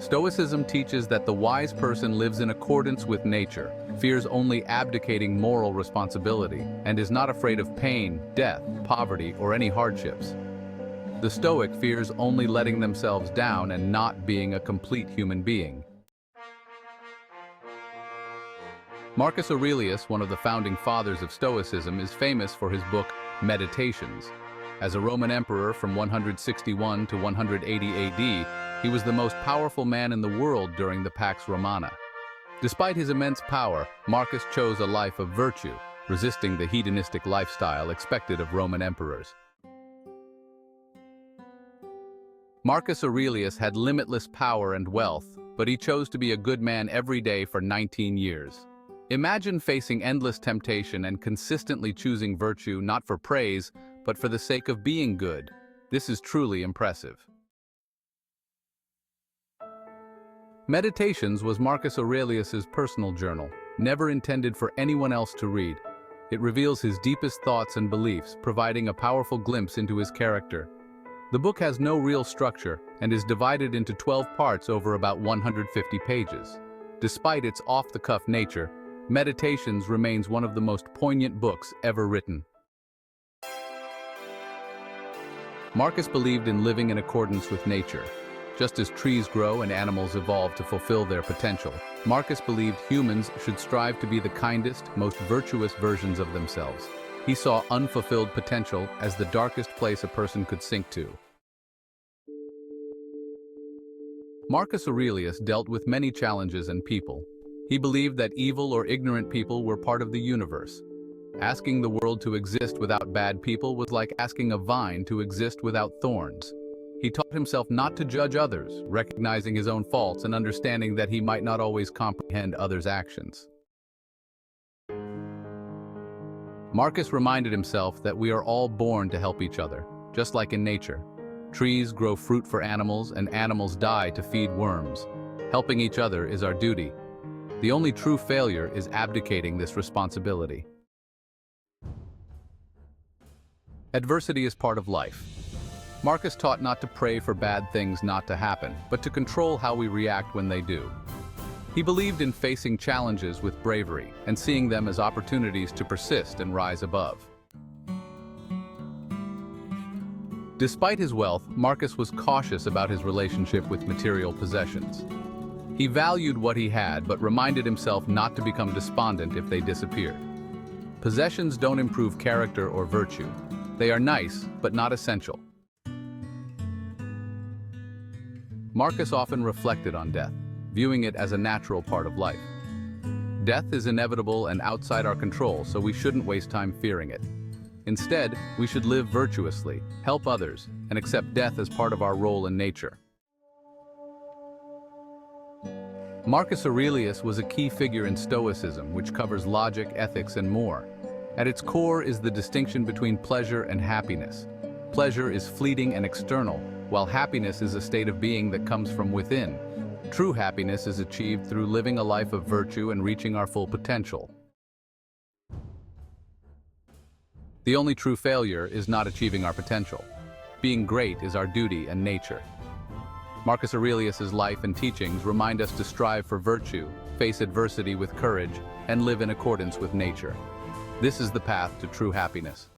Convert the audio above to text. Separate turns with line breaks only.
Stoicism teaches that the wise person lives in accordance with nature, fears only abdicating moral responsibility, and is not afraid of pain, death, poverty, or any hardships. The Stoic fears only letting themselves down and not being a complete human being. Marcus Aurelius, one of the founding fathers of Stoicism, is famous for his book, Meditations. As a Roman emperor from 161 to 180 AD, he was the most powerful man in the world during the Pax Romana. Despite his immense power, Marcus chose a life of virtue, resisting the hedonistic lifestyle expected of Roman emperors. Marcus Aurelius had limitless power and wealth, but he chose to be a good man every day for 19 years. Imagine facing endless temptation and consistently choosing virtue not for praise, but for the sake of being good. This is truly impressive. Meditations was Marcus Aurelius's personal journal, never intended for anyone else to read. It reveals his deepest thoughts and beliefs, providing a powerful glimpse into his character. The book has no real structure and is divided into 12 parts over about 150 pages. Despite its off-the-cuff nature, Meditations remains one of the most poignant books ever written. Marcus believed in living in accordance with nature. Just as trees grow and animals evolve to fulfill their potential, Marcus believed humans should strive to be the kindest, most virtuous versions of themselves. He saw unfulfilled potential as the darkest place a person could sink to. Marcus Aurelius dealt with many challenges and people. He believed that evil or ignorant people were part of the universe. Asking the world to exist without bad people was like asking a vine to exist without thorns. He taught himself not to judge others, recognizing his own faults and understanding that he might not always comprehend others' actions. Marcus reminded himself that we are all born to help each other, just like in nature. Trees grow fruit for animals, and animals die to feed worms. Helping each other is our duty. The only true failure is abdicating this responsibility. Adversity is part of life. Marcus taught not to pray for bad things not to happen, but to control how we react when they do. He believed in facing challenges with bravery and seeing them as opportunities to persist and rise above. Despite his wealth, Marcus was cautious about his relationship with material possessions. He valued what he had, but reminded himself not to become despondent if they disappeared. Possessions don't improve character or virtue. They are nice, but not essential. Marcus often reflected on death, viewing it as a natural part of life. Death is inevitable and outside our control, so we shouldn't waste time fearing it. Instead, we should live virtuously, help others, and accept death as part of our role in nature. Marcus Aurelius was a key figure in Stoicism, which covers logic, ethics, and more. At its core is the distinction between pleasure and happiness. Pleasure is fleeting and external, while happiness is a state of being that comes from within. True happiness is achieved through living a life of virtue and reaching our full potential. The only true failure is not achieving our potential. Being great is our duty and nature. Marcus Aurelius's life and teachings remind us to strive for virtue, face adversity with courage, and live in accordance with nature. This is the path to true happiness.